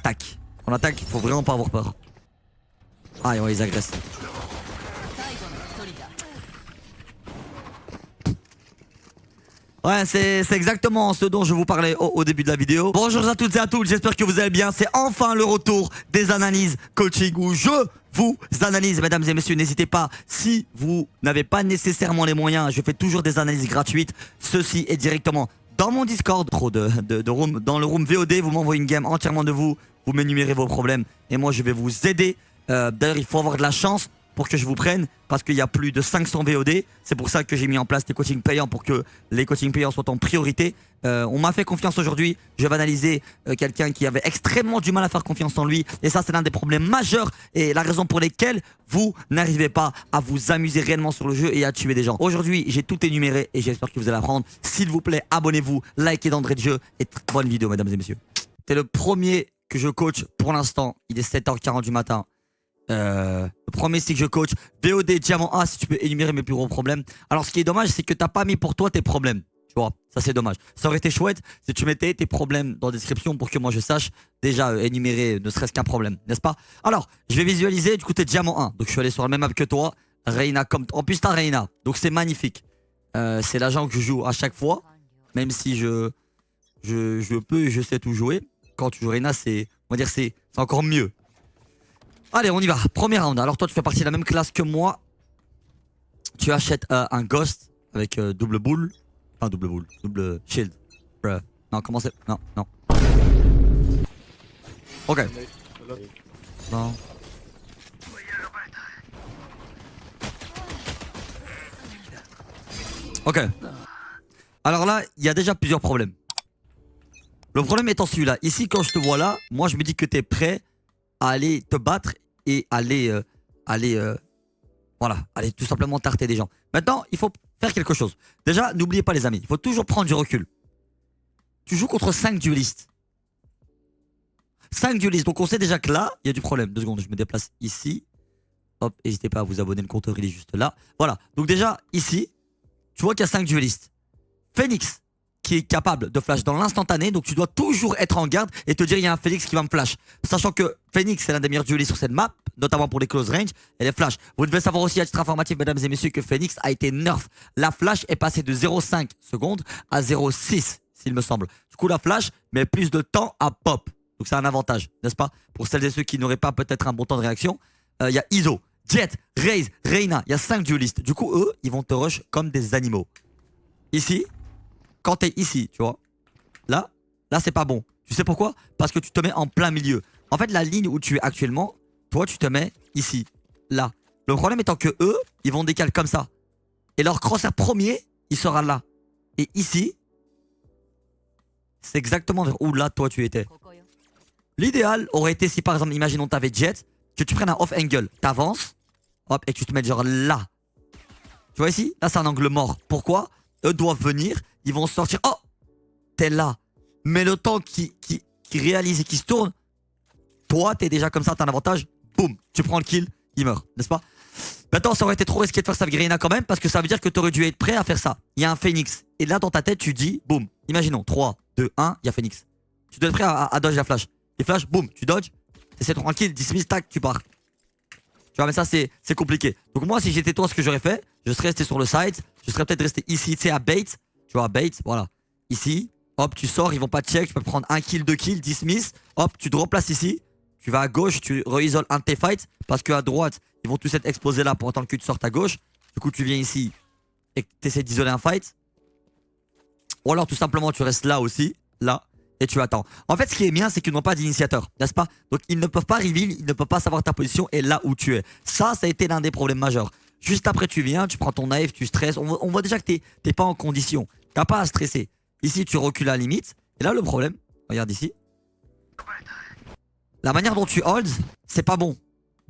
Tac. On attaque, faut vraiment pas avoir peur. Ah, ouais, ils agressent. Ouais, c'est exactement ce dont je vous parlais au début de la vidéo. Bonjour à toutes et à tous, j'espère que vous allez bien. C'est enfin le retour des analyses coaching où je vous analyse, mesdames et messieurs. N'hésitez pas, si vous n'avez pas nécessairement les moyens, je fais toujours des analyses gratuites. Ceci est directement dans mon Discord. Trop de room, dans le room VOD, vous m'envoyez une game entièrement de vous. Vous m'énumérez vos problèmes et moi je vais vous aider. D'ailleurs, il faut avoir de la chance pour que je vous prenne, parce qu'il y a plus de 500 VOD. C'est pour ça que j'ai mis en place des coachings payants, pour que les coachings payants soient en priorité. On m'a fait confiance aujourd'hui. Je vais analyser quelqu'un qui avait extrêmement du mal à faire confiance en lui. Et ça, c'est l'un des problèmes majeurs et la raison pour laquelle vous n'arrivez pas à vous amuser réellement sur le jeu et à tuer des gens. Aujourd'hui, j'ai tout énuméré et j'espère que vous allez apprendre. S'il vous plaît, abonnez-vous, likez d'entrée de jeu et bonne vidéo, mesdames et messieurs. C'est le premier que je coach pour l'instant. Il est 7h40 du matin. Le premier c'est que je coach VOD Diamant A, si tu peux énumérer mes plus gros problèmes. Alors ce qui est dommage, c'est que t'as pas mis pour toi tes problèmes. Tu vois, ça c'est dommage. Ça aurait été chouette si tu mettais tes problèmes dans la description pour que moi je sache déjà énumérer ne serait-ce qu'un problème, n'est-ce pas? Alors, je vais visualiser, du coup t'es Diamant 1. Donc je suis allé sur la même map que toi. Reina comme... En plus t'as Reina, donc c'est magnifique. C'est l'agent que je joue à chaque fois. Même si je peux et je sais tout jouer. Quand tu joues Reina, c'est... On va dire c'est encore mieux. Allez, on y va. Premier round. Alors toi, tu fais partie de la même classe que moi. Tu achètes un Ghost avec double boule. Enfin, double boule. Double shield. Bruh. Non, comment c'est... Non, non. Ok. Non. Ok. Alors là, il y a déjà plusieurs problèmes. Le problème étant celui-là. Ici, quand je te vois là, moi, je me dis que tu es prêt à aller te battre et aller tout simplement tarter des gens. Maintenant, il faut faire quelque chose. Déjà, n'oubliez pas les amis, il faut toujours prendre du recul. Tu joues contre 5 duelistes. 5 duelistes, donc on sait déjà que là, il y a du problème. 2 secondes, je me déplace ici. Hop, n'hésitez pas à vous abonner, le compteur il est juste là. Voilà, donc déjà, ici, tu vois qu'il y a 5 duelistes. Phoenix, qui est capable de flash dans l'instantané, donc tu dois toujours être en garde et te dire il y a un Phoenix qui va me flash. Sachant que Phoenix c'est l'un des meilleurs duelistes sur cette map, notamment pour les close range et les flash. Vous devez savoir aussi à titre informatif, mesdames et messieurs, que Phoenix a été nerf. La flash est passée de 0,5 secondes à 0,6 s'il me semble. Du coup la flash met plus de temps à pop. Donc c'est un avantage, n'est-ce pas? Pour celles et ceux qui n'auraient pas peut-être un bon temps de réaction, il y a Iso, Jet, Raze, Reina, il y a 5 duelistes. Du coup eux, ils vont te rush comme des animaux. Ici, quand t'es ici, tu vois, là c'est pas bon. Tu sais pourquoi? Parce que tu te mets en plein milieu. En fait, la ligne où tu es actuellement, toi tu te mets ici, là. Le problème étant que eux, ils vont décaler comme ça. Et leur crosshair premier, il sera là. Et ici, c'est exactement vers où là toi tu étais. L'idéal aurait été si par exemple, imaginons t'avais Jet, que tu prennes un off angle, t'avances, hop, et que tu te mets genre là. Tu vois ici? Là c'est un angle mort. Pourquoi? Eux doivent venir, ils vont sortir. Oh, t'es là. Mais le temps qui réalise et qui se tourne, toi t'es déjà comme ça, t'as un avantage. Boum, tu prends le kill, il meurt, n'est-ce pas? Maintenant ça aurait été trop risqué de faire ça avec Reina quand même, parce que ça veut dire que t'aurais dû être prêt à faire ça. Il y a un Phoenix. Et là dans ta tête tu dis, boum, imaginons 3, 2, 1, il y a Phoenix. Tu dois être prêt à dodge la flash. Les flash, boum, tu dodges, t'essaies de tranquille, 10 000 tac, tu pars. Tu vois, mais ça c'est compliqué. Donc moi si j'étais toi, ce que j'aurais fait, je serais resté sur le side, je serais peut-être resté ici, tu sais, à bait. Tu vois, bait, voilà. Ici, hop, tu sors, ils vont pas check, tu peux prendre 1 kill, 2 kills, 10 miss. Hop, tu te replaces ici, tu vas à gauche, tu re-isoles un de tes fights, parce qu'à droite, ils vont tous être exposés là pour attendre que tu sortes à gauche. Du coup, tu viens ici et tu essaies d'isoler un fight. Ou alors tout simplement, tu restes là aussi, là, et tu attends. En fait, ce qui est bien, c'est qu'ils n'ont pas d'initiateur, n'est-ce pas? Donc, ils ne peuvent pas reveal, ils ne peuvent pas savoir ta position et là où tu es. Ça a été l'un des problèmes majeurs. Juste après, tu viens, tu prends ton AF, tu stresses. On voit déjà que t'es pas en condition. T'as pas à stresser. Ici, tu recules à la limite. Et là, le problème, regarde ici. La manière dont tu holds, c'est pas bon.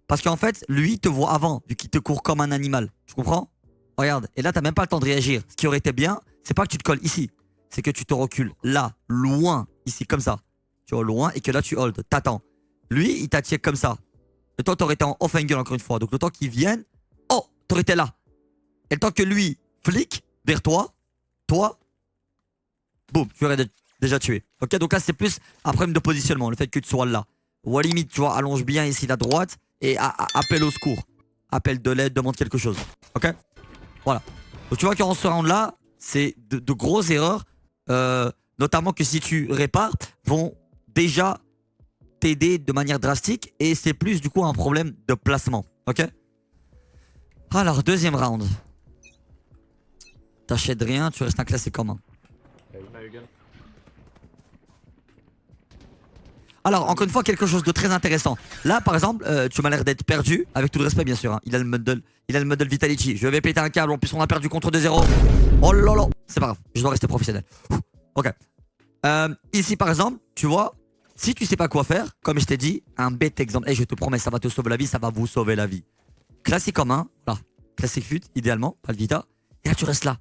Parce qu'en fait, lui, il te voit avant, vu qu'il te court comme un animal. Tu comprends? Regarde. Et là, t'as même pas le temps de réagir. Ce qui aurait été bien, c'est pas que tu te colles ici. C'est que tu te recules là, loin, ici, comme ça. Tu vois, loin, et que là, tu hold. T'attends. Lui, il t'attire comme ça. Le temps, t'aurais été en off angle encore une fois. Donc, le temps qu'il vienne, oh, t'aurais été là. Et le temps que lui flique vers toi, boum, tu aurais déjà tué. Ok, donc là c'est plus un problème de positionnement, le fait que tu sois là. Ou à limite, tu vois, allonge bien ici la droite et appelle au secours. Appelle de l'aide, demande quelque chose. Ok? Voilà. Donc tu vois qu'en ce round là, c'est de grosses erreurs, notamment que si tu répares, vont déjà t'aider de manière drastique et c'est plus du coup un problème de placement. Ok? Alors, deuxième round. T'achètes rien, tu restes un classé commun. Alors, encore une fois, quelque chose de très intéressant. Là, par exemple, tu m'as l'air d'être perdu, avec tout le respect, bien sûr. Hein. Il a le model Vitality. Je vais péter un câble, en plus on a perdu contre 2-0. Oh là là, c'est pas grave, je dois rester professionnel. Ok. Ici, par exemple, tu vois, si tu sais pas quoi faire, comme je t'ai dit, un bête exemple. Et je te promets, ça va te sauver la vie, ça va vous sauver la vie. Classique commun, voilà. Classique fut, idéalement, pas le Vita. Et là, tu restes là.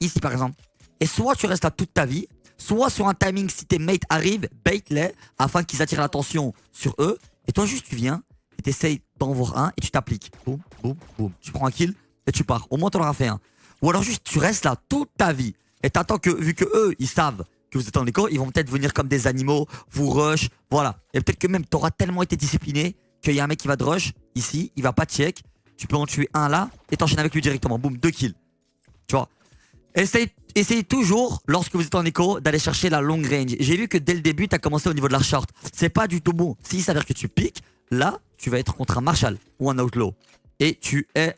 Ici, par exemple. Et soit tu restes là toute ta vie, soit sur un timing, si tes mates arrivent, bait-les afin qu'ils attirent l'attention sur eux. Et toi, juste, tu viens et t'essayes d'en voir un et tu t'appliques. Boum, boum, boum. Tu prends un kill et tu pars. Au moins, t'en auras fait un. Ou alors, juste, tu restes là toute ta vie et t'attends que, vu que eux, ils savent que vous êtes en écho, ils vont peut-être venir comme des animaux, vous rush, voilà. Et peut-être que même t'auras tellement été discipliné qu'il y a un mec qui va te rush ici, il va pas check. Tu peux en tuer un là et t'enchaînes avec lui directement. Boum, 2 kills. Tu vois. Essayez toujours, lorsque vous êtes en écho, d'aller chercher la long range. J'ai vu que dès le début, tu as commencé au niveau de la short. C'est pas du tout bon. S'il s'avère que tu piques, là, tu vas être contre un Marshall ou un Outlaw. Et tu es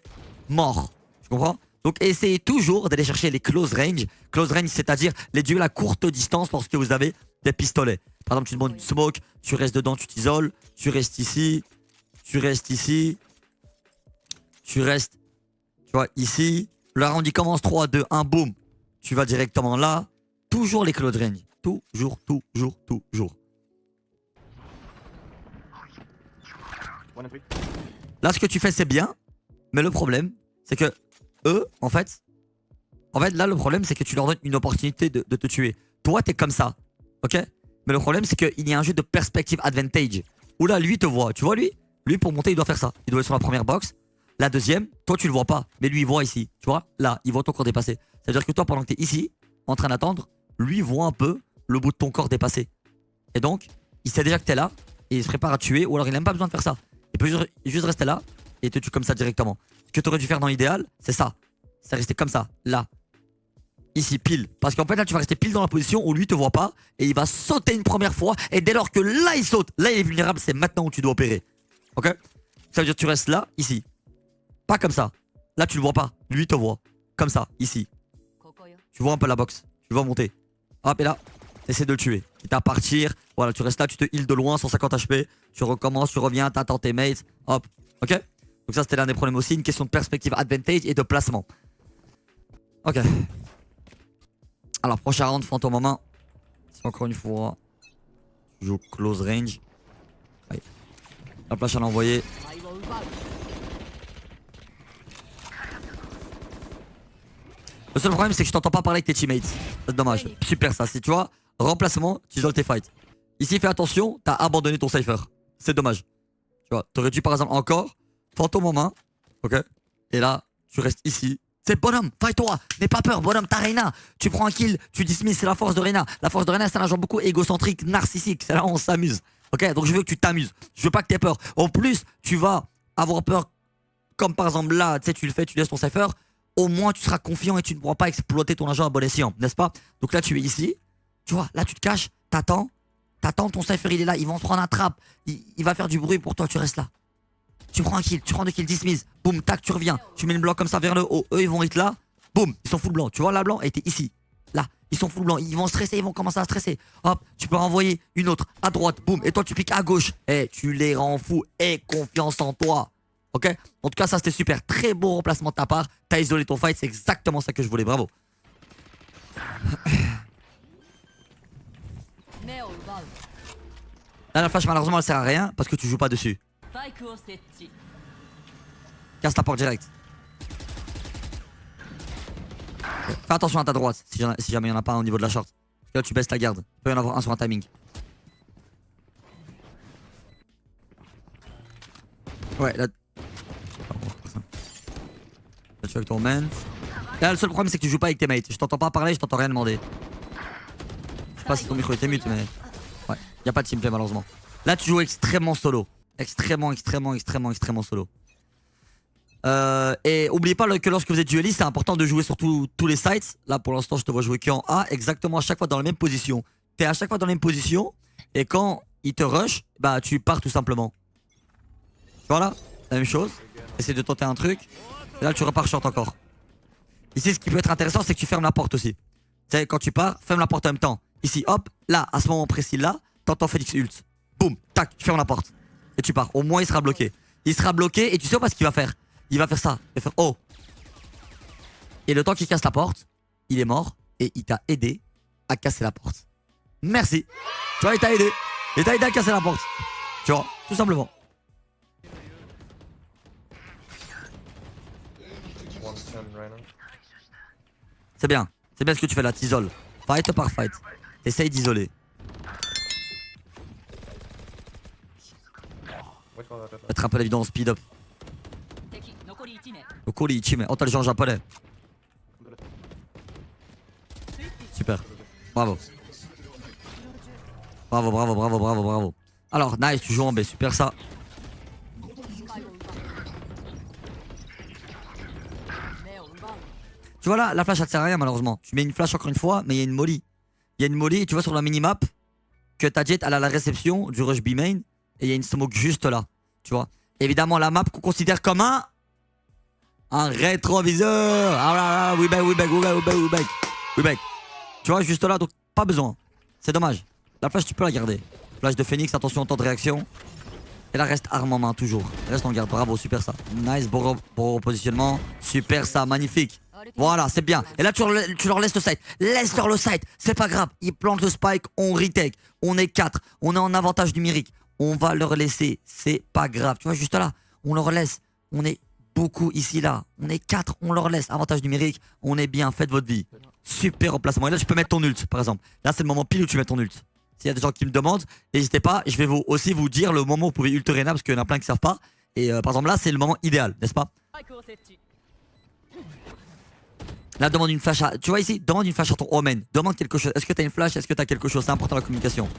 mort. Tu comprends? Donc essayez toujours d'aller chercher les close range. Close range, c'est-à-dire les duels à courte distance lorsque vous avez des pistolets. Par exemple, tu demandes une smoke, tu restes dedans, tu t'isoles, tu restes ici, tu restes ici, tu restes, tu vois, ici. Le round il commence 3, 2, 1, boum. Tu vas directement là. Toujours les close range. Toujours, toujours, toujours. Là, ce que tu fais, c'est bien. Mais le problème, c'est que eux, en fait, là, le problème, c'est que tu leur donnes une opportunité de te tuer. Toi, t'es comme ça. Ok? Mais le problème, c'est qu'il y a un jeu de perspective advantage. Où là, lui te voit. Tu vois, lui, pour monter, il doit faire ça. Il doit être sur la première box. La deuxième, toi tu le vois pas, mais lui il voit ici. Tu vois, là, il voit ton corps dépasser. C'est-à-dire que toi, pendant que tu es ici, en train d'attendre, lui voit un peu le bout de ton corps dépasser. Et donc, il sait déjà que tu es là, et il se prépare à tuer, ou alors il n'a même pas besoin de faire ça. Il peut juste rester là, et te tue comme ça directement. Ce que tu aurais dû faire dans l'idéal, c'est ça. C'est rester comme ça, là. Ici, pile. Parce qu'en fait, là, tu vas rester pile dans la position où lui te voit pas, et il va sauter une première fois, et dès lors que là, il saute, là, il est vulnérable, c'est maintenant où tu dois opérer. Ok? Ça veut dire que tu restes là, ici. Pas comme ça. Là, tu le vois pas. Lui, il te voit. Comme ça, ici. Tu vois un peu la box. Tu le vois monter. Hop, et là, t'essaies de le tuer. Quitte à partir. Voilà, tu restes là, tu te heal de loin, 150 HP. Tu recommences, tu reviens, t'attends tes mates. Hop. Ok? Donc, ça, c'était l'un des problèmes aussi. Une question de perspective advantage et de placement. Ok. Alors, prochain round, Fantôme en main. C'est encore une fois. Tu joues close range. Allez. La flash à l'envoyer. Le seul problème, c'est que je t'entends pas parler avec tes teammates. C'est dommage. Super ça. Si tu vois, remplacement, tu isoles tes fights. Ici, fais attention, t'as abandonné ton cypher. C'est dommage. Tu vois, t'aurais dû par exemple encore Fantôme en main. Ok. Et là, tu restes ici. C'est bonhomme, fight-toi. N'aie pas peur, bonhomme, t'as Reyna. Tu prends un kill, tu dismisses, c'est la force de Reyna. La force de Reyna, c'est un agent beaucoup égocentrique, narcissique. C'est là où on s'amuse. Ok. Donc je veux que tu t'amuses. Je veux pas que t'aies peur. En plus, tu vas avoir peur. Comme par exemple là, tu sais, tu le fais, tu laisses ton cypher. Au moins tu seras confiant et tu ne pourras pas exploiter ton agent à bon escient, n'est-ce pas? Donc là tu es ici, tu vois, là tu te caches, t'attends, ton cypher il est là, ils vont se prendre un trap, il va faire du bruit pour toi, tu restes là. Tu prends un kill, tu prends 2 kills, dismiss, boum, tac, tu reviens, tu mets une bloc comme ça vers le haut, eux ils vont être là, boum, ils sont full blanc, tu vois là blanc, et t'es ici, là, ils sont full blanc, ils vont stresser, ils vont commencer à stresser, hop, tu peux renvoyer une autre à droite, boum, et toi tu piques à gauche, et tu les rends fous, et confiance en toi. Ok? En tout cas, ça c'était super. Très beau remplacement de ta part. T'as isolé ton fight, c'est exactement ça que je voulais. Bravo. Là, la flash, malheureusement, elle sert à rien parce que tu joues pas dessus. Casse ta porte direct. Fais attention à ta droite si jamais il y en a pas un au niveau de la short. Parce que là, tu baisses ta garde. Il peut y en avoir un sur un timing. Ouais, là. Là, tu es avec ton man. Là, le seul problème, c'est que tu joues pas avec tes mates. Je t'entends pas parler, je t'entends rien demander. Je sais pas si ton micro était mute, mais. Ouais, y a pas de teamplay malheureusement. Là, tu joues extrêmement solo. Extrêmement solo. Et oubliez pas que lorsque vous êtes dueliste, c'est important de jouer sur tous les sites. Là, pour l'instant, je te vois jouer que en A, exactement à chaque fois dans la même position. T'es à chaque fois dans la même position, et quand il te rush, bah tu pars tout simplement. Voilà, la même chose. Essaye de tenter un truc. Et là, tu repars short encore. Ici, ce qui peut être intéressant, c'est que tu fermes la porte aussi. Tu sais, quand tu pars, ferme la porte en même temps. Ici, hop, là, à ce moment précis là, t'entends Phoenix ult. Boum, tac, tu fermes la porte. Et tu pars. Au moins, il sera bloqué. Il sera bloqué et tu sais pas ce qu'il va faire. Il va faire ça. Il va faire oh. Et le temps qu'il casse la porte, il est mort et il t'a aidé à casser la porte. Merci. Tu vois, il t'a aidé. Il t'a aidé à casser la porte. Tu vois, tout simplement. C'est bien. C'est bien ce que tu fais là, t'isoles. Fight par fight. T'essayes d'isoler. Mettre un peu la vie dans le speed up. Okori Ichime. Oh, t'as le genre japonais. Super. Bravo. Bravo. Alors, nice, tu joues en B. Super ça. Tu vois là, la flash elle sert à rien malheureusement. Tu mets une flash encore une fois, mais il y a une molly. Il y a une molly et tu vois sur la minimap que ta jet elle a la réception du rush B main et il y a une smoke juste là. Tu vois. Évidemment la map qu'on considère comme un rétroviseur. Ah là là, we back. Tu vois juste là, donc pas besoin. C'est dommage. La flash tu peux la garder. Flash de Phoenix, attention au temps de réaction. Et là reste arme en main toujours. Reste en garde, bravo, super ça. Nice, bon repositionnement. Super ça, magnifique. Voilà, c'est bien. Et là, tu leur laisses le site. Laisse-leur le site. C'est pas grave. Ils plantent le spike. On retake. On est 4. On est en avantage numérique. On va leur laisser. C'est pas grave. Tu vois, juste là, on leur laisse. On est beaucoup ici, là. On est 4. On leur laisse. Avantage numérique. On est bien. Faites votre vie. Super remplacement. Et là, tu peux mettre ton ult, par exemple. Là, c'est le moment pile où tu mets ton ult. S'il y a des gens qui me demandent, n'hésitez pas. Je vais aussi vous dire le moment où vous pouvez ult Reyna parce qu'il y en a plein qui savent pas. Et par exemple, là, c'est le moment idéal, n'est-ce pas? Là, demande une flash à... Tu vois ici, demande une flash à ton Omen. Demande quelque chose. Est-ce que t'as une flash? Est-ce que t'as quelque chose? C'est important la communication.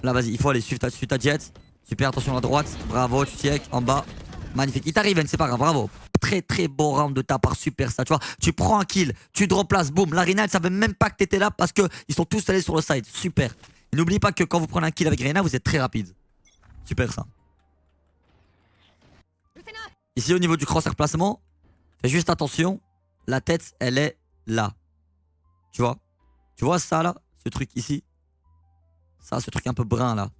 Là, vas-y, il faut aller suivre ta jet. Super, attention à droite. Bravo, tu check. En bas. Magnifique. Il t'arrive, c'est pas grave. Bravo. Très beau round de ta part. Super ça. Tu vois, tu prends un kill. Tu drop place. Boum. La Reyna, elle savait même pas que t'étais là parce que ils sont tous allés sur le side. Super. Et n'oubliez pas que quand vous prenez un kill avec Reyna, vous êtes très rapide. Super ça. Ici, au niveau du crosshair placement, fais juste attention. La tête, elle est là. Tu vois ça là? Ce truc ici? Ça, ce truc un peu brun là.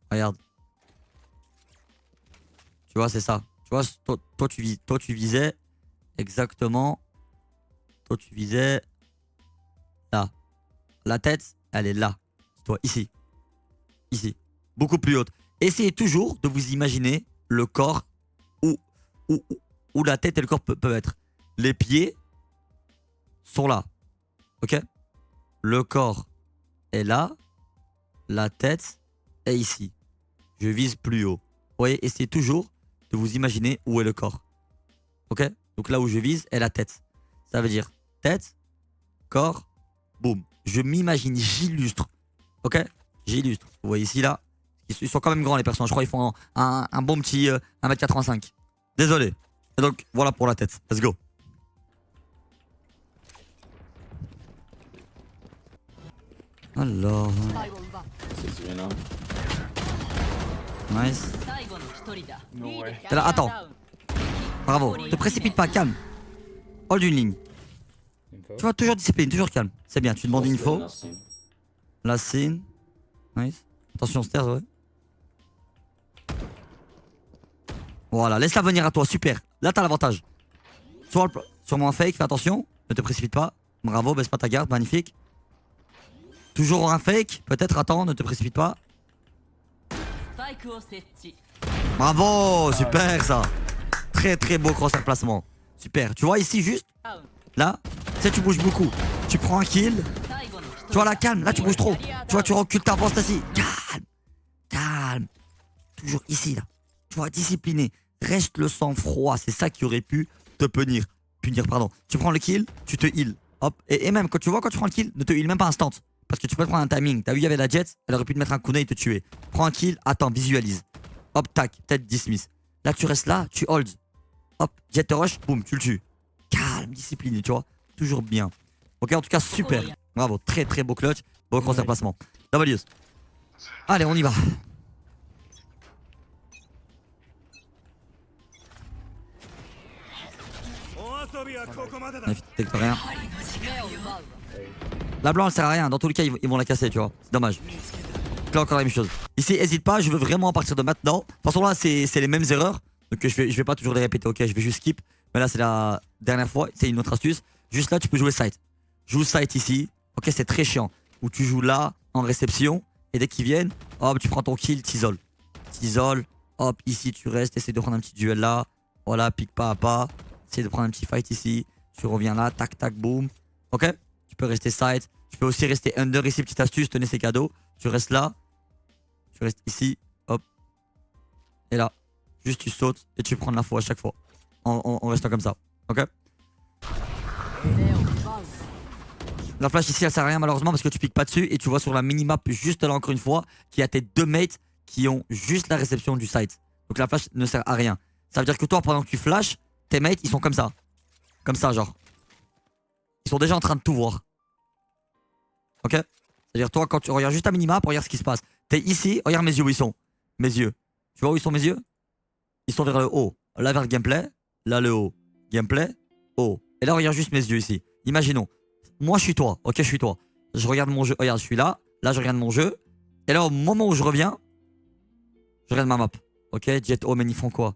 Regarde. Tu vois, c'est ça. Tu vois, toi, tu visais exactement. Toi, tu visais là. La tête, elle est là. Toi, ici. Ici. Beaucoup plus haute. Essayez toujours de vous imaginer le corps où la tête et le corps peuvent être. Les pieds sont là. Ok? Le corps est là. La tête est ici. Je vise plus haut. Vous voyez, essayez toujours de vous imaginer où est le corps. Ok? Donc là où je vise est la tête. Ça veut dire tête, corps, boum. Je m'imagine, j'illustre. Ok? J'illustre. Vous voyez ici, là. Ils sont quand même grands les personnages. Je crois qu'ils font un bon petit 1m85. Désolé. Et donc voilà pour la tête. Let's go. Alors. Nice. T'es là, attends. Bravo. Te précipite pas, calme. Hold une ligne. Tu vois, toujours discipline, toujours calme. C'est bien, tu demandes une info. La scene. Nice. Attention, stairs, ouais. Voilà, laisse-la venir à toi, super. Là, t'as l'avantage. Sûrement un fake, fais attention. Ne te précipite pas. Bravo, baisse pas ta garde, magnifique. Toujours un fake, peut-être, attends, ne te précipite pas. Bravo, super ça. Très beau crosshair placement. Super, tu vois ici juste, là, tu sais, tu bouges beaucoup. Tu prends un kill. Tu vois là, calme, là tu bouges trop. Tu vois, tu recules, t'avances ici. Calme. Toujours ici, là. Tu vois, discipliné. Reste le sang-froid, c'est ça qui aurait pu te punir, pardon. Tu prends le kill, tu te heal. Hop, et même quand tu prends le kill, ne te heal même pas instant. Parce que tu peux te prendre un timing. T'as vu, il y avait la jet, elle aurait pu te mettre un kunai et te tuer. Prends un kill, attends, visualise. Hop, tac, tête dismiss. Là, tu restes là, tu holds. Hop, jet te rush, boum, tu le tues. Calme, discipliné, tu vois. Toujours bien. Ok, en tout cas, super. Bravo, très très beau clutch. Beau concert placement. W's. Allez, on y va. Rien. La blanc elle sert à rien, dans tous les cas ils vont la casser, tu vois. C'est dommage. Là encore la même chose. Ici, hésite pas, je veux vraiment à partir de maintenant. De toute façon là c'est les mêmes erreurs. Donc je vais pas toujours les répéter, ok, je vais juste skip. Mais là c'est la dernière fois, c'est une autre astuce. Juste là tu peux jouer site. Joue site ici. Ok, c'est très chiant. Où tu joues là en réception. Et dès qu'ils viennent, hop, tu prends ton kill, t'isoles. T'isoles, hop, ici tu restes, essaie de prendre un petit duel là. Voilà, pique pas à pas. Essaie de prendre un petit fight ici. Tu reviens là, tac tac boum. Ok, tu peux rester side. Tu peux aussi rester under ici, petite astuce, tenez ces cadeaux. Tu restes là. Tu restes ici, hop. Et là, juste tu sautes et tu prends de l'info à chaque fois. En restant comme ça. Ok. La flash ici elle sert à rien malheureusement parce que tu piques pas dessus. Et tu vois sur la minimap juste là encore une fois qu'il y a tes deux mates qui ont juste la réception du site. Donc la flash ne sert à rien. Ça veut dire que toi pendant que tu flashes, tes mates ils sont comme ça. Comme ça genre. Ils sont déjà en train de tout voir. Ok. C'est-à-dire toi quand tu regardes juste ta minimap, regarde ce qui se passe. T'es ici, regarde mes yeux où ils sont. Mes yeux. Tu vois où ils sont mes yeux? Ils sont vers le haut. Là vers le gameplay. Là le haut. Gameplay. Haut. Et là regarde juste mes yeux ici. Imaginons. Moi je suis toi. Ok, je suis toi. Je regarde mon jeu. Regarde, je suis là. Là je regarde mon jeu. Et là au moment où je reviens, je regarde ma map. Ok, Jet Omen ils font quoi?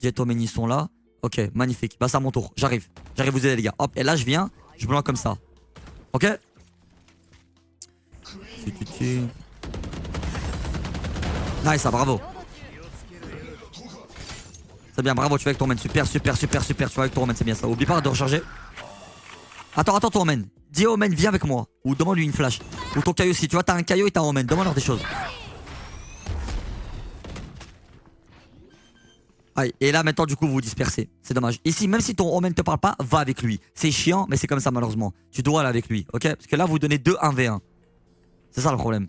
Jet Omen ils sont là. Ok, magnifique. Bah c'est à mon tour. J'arrive. J'arrive vous aider les gars. Hop, et là je viens. Je blanc comme ça. Ok. Nice, ça, bravo. C'est bien, bravo, tu vas avec ton main. Super, super, super, super. Tu vas avec ton main, c'est bien ça. Oublie pas de recharger. Attends, ton main. Dis au main, viens avec moi. Ou demande-lui une flash. Ou ton caillou aussi. Tu vois, t'as un caillou et t'as un main. Demande-leur des choses. Aïe, et là maintenant du coup vous vous dispersez. C'est dommage. Ici, même si ton Omen te parle pas, va avec lui. C'est chiant, mais c'est comme ça malheureusement. Tu dois aller avec lui, ok? Parce que là vous donnez 2 1v1. C'est ça le problème.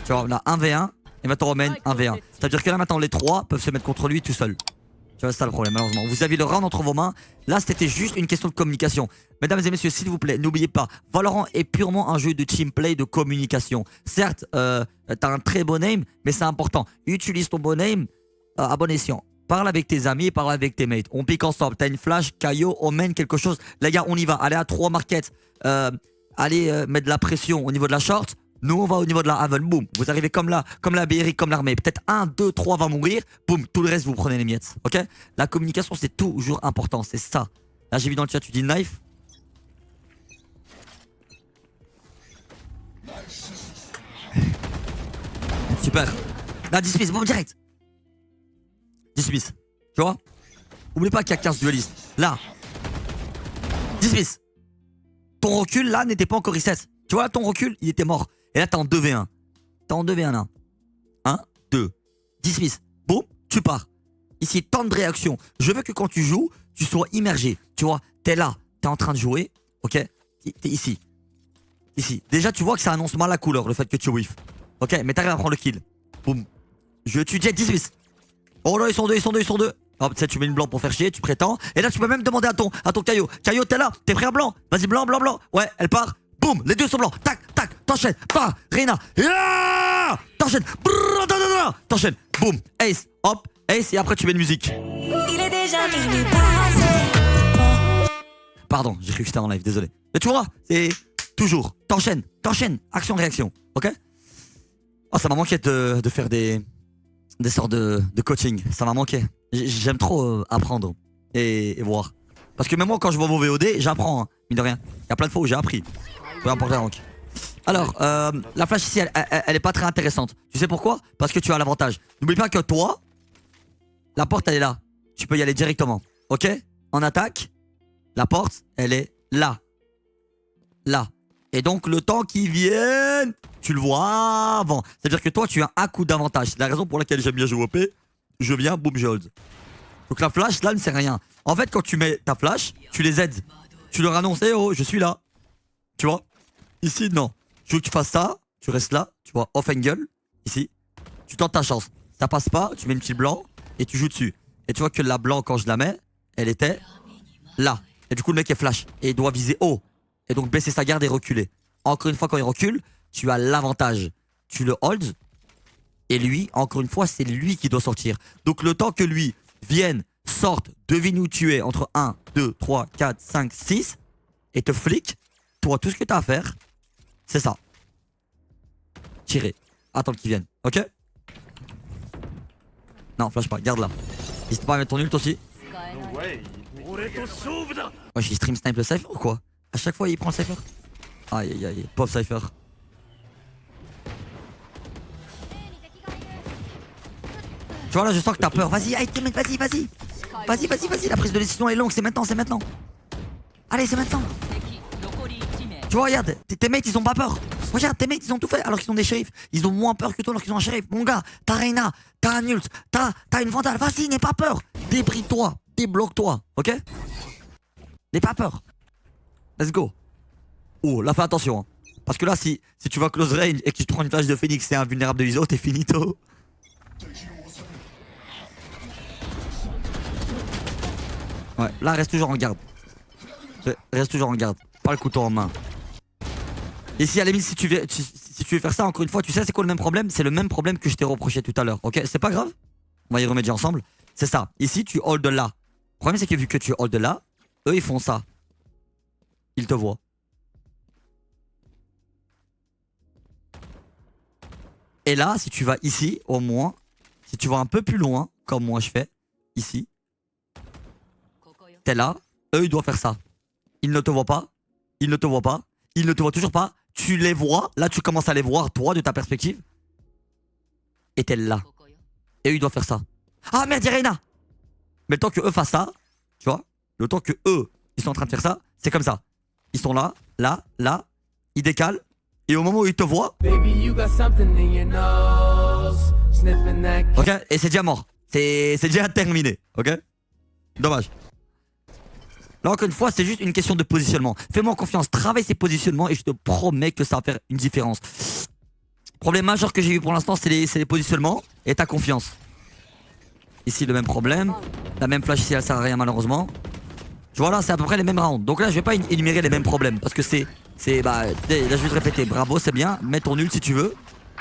Tu vois, là 1v1 et maintenant Omen 1v1. Ça veut dire que là maintenant les 3 peuvent se mettre contre lui tout seul. Tu vois, c'est ça le problème malheureusement. Vous avez le round entre vos mains. Là c'était juste une question de communication. Mesdames et messieurs, s'il vous plaît, n'oubliez pas, Valorant est purement un jeu de teamplay, de communication. Certes, t'as un très bon aim, mais c'est important. Utilise ton bon aim à bon escient. Parle avec tes amis, parle avec tes mates. On pique ensemble. T'as une flash, Caillot, Omen, quelque chose. Les gars, on y va. Allez à 3 markets. Allez mettre de la pression au niveau de la short. Nous, on va au niveau de la Haven. Boum. Vous arrivez comme là, comme la BRI, comme l'armée. Peut-être 1, 2, 3 va mourir. Boum. Tout le reste, vous prenez les miettes. Ok? La communication, c'est toujours important. C'est ça. Là, j'ai vu dans le chat, tu dis knife. Super. Là, dismiss. Boum, direct. Dismiss. Tu vois? Oublie pas qu'il y a 15 duelistes. Là. Dismiss. Ton recul là n'était pas encore reset. Tu vois, ton recul, il était mort. Et là, t'es en 2v1. T'es en 2v1 là. 1, 2. Dismiss. Boum, tu pars. Ici, temps de réaction. Je veux que quand tu joues, tu sois immergé. Tu vois, t'es là. T'es en train de jouer. Ok? T'es ici. Ici. Déjà, tu vois que ça annonce mal la couleur, le fait que tu whiff. Ok? Mais t'arrives à prendre le kill. Boum. Je tue Jet, dismiss. Oh là, ils sont deux. Hop, tu mets une blanc pour faire chier, tu prétends. Et là, tu peux même demander à ton Caillot. Caillot, t'es là, t'es prêt à blanc? Vas-y, blanc. Ouais, elle part. Boum, les deux sont blancs. Tac, t'enchaînes. Pas, Reina. T'enchaînes. T'enchaînes. Boum, ace, hop, ace, et après tu mets une musique. Il est déjà minuit passé. Pardon, j'ai cru que j'étais en live, désolé. Mais tu vois, c'est toujours. T'enchaînes. Action-réaction. Ok? Oh, ça m'a manqué de faire des sortes de coaching, ça m'a manqué. J'aime trop apprendre et voir. Parce que même moi quand je vois vos VOD, j'apprends, hein, mine de rien. Il y a plein de fois où j'ai appris. Peu importe la rank. Alors, la flash ici, elle est pas très intéressante. Tu sais pourquoi? Parce que tu as l'avantage. N'oublie pas que toi, la porte elle est là. Tu peux y aller directement. Ok? En attaque, la porte, elle est là. Là. Et donc le temps qu'ils viennent, tu le vois avant. C'est-à-dire que toi tu as un coup d'avantage. C'est la raison pour laquelle j'aime bien jouer OP. Je viens, boum, je hold. Donc la flash là ne sert à rien. En fait quand tu mets ta flash, tu les aides. Tu leur annonces, eh oh, je suis là. Tu vois? Ici non. Je veux que tu fasses ça, tu restes là, tu vois, off angle, ici. Tu tentes ta chance. Ça passe pas, tu mets une petite blanc et tu joues dessus. Et tu vois que la blanc, quand je la mets, elle était là. Et du coup, le mec est flash. Et il doit viser haut. Et donc baisser sa garde et reculer. Encore une fois, quand il recule, tu as l'avantage. Tu le holds. Et lui, encore une fois, c'est lui qui doit sortir. Donc le temps que lui vienne, sorte, devine où tu es entre 1, 2, 3, 4, 5, 6 et te flic, toi, tout ce que tu as à faire, c'est ça. Tirer. Attends qu'il vienne. Ok? Non, flash pas. Garde là. N'hésite pas à mettre ton ult aussi. Ouais, il stream snipe le cypher ou quoi? À chaque fois, il prend le cypher. Aïe aïe aïe. Pauvre cypher. Tu vois là, je sens que t'as peur. Vas-y, aïe, vas-y, vas-y. Vas-y, vas-y, vas-y. La prise de décision est longue. C'est maintenant, c'est maintenant. Allez, c'est maintenant. Tu vois, regarde, tes mates, ils ont pas peur. Regarde, tes mates, ils ont tout fait alors qu'ils ont des shérifs. Ils ont moins peur que toi alors qu'ils ont un shérif. Mon gars, t'as Reyna, t'as un ult, t'as une Vandale. Vas-y, n'aie pas peur. Débris-toi, débloque-toi, ok? N'aie pas peur. Let's go. Oh, là, fais attention. Hein. Parce que là, si tu vas close range et que tu te prends une flash de Phoenix et un vulnérable de ISO, t'es finito. Ouais, là, reste toujours en garde. Reste toujours en garde. Pas le couteau en main. Et si à la limite, si tu veux faire ça, encore une fois, tu sais c'est quoi le même problème? C'est le même problème que je t'ai reproché tout à l'heure, ok? C'est pas grave. On va y remédier ensemble. C'est ça. Ici, tu hold là. Le problème, c'est que vu que tu hold là, eux, ils font ça. Ils te voient. Et là, si tu vas ici, au moins, si tu vas un peu plus loin, comme moi je fais, ici, t'es là, eux, ils doivent faire ça. Ils ne te voient pas. Ils ne te voient pas. Ils ne te voient toujours pas. Tu les vois. Là, tu commences à les voir, toi, de ta perspective. Et t'es là. Et eux, ils doivent faire ça. Ah merde, y'a Reyna. Mais le temps que eux fassent ça, tu vois, le temps que eux, ils sont en train de faire ça, c'est comme ça. Ils sont là, là, là. Ils décalent. Et au moment où ils te voient. Ok, et c'est déjà mort. C'est déjà terminé. Ok. Dommage. Là, encore une fois, c'est juste une question de positionnement. Fais-moi confiance, travaille ces positionnements et je te promets que ça va faire une différence. Le problème majeur que j'ai eu pour l'instant, c'est les positionnements et ta confiance. Ici, le même problème. La même flash ici, elle sert à rien malheureusement. Tu vois là, c'est à peu près les mêmes rounds. Donc là, je vais pas énumérer les mêmes problèmes parce que bah, là, je vais te répéter. Bravo, c'est bien. Mets ton ult si tu veux.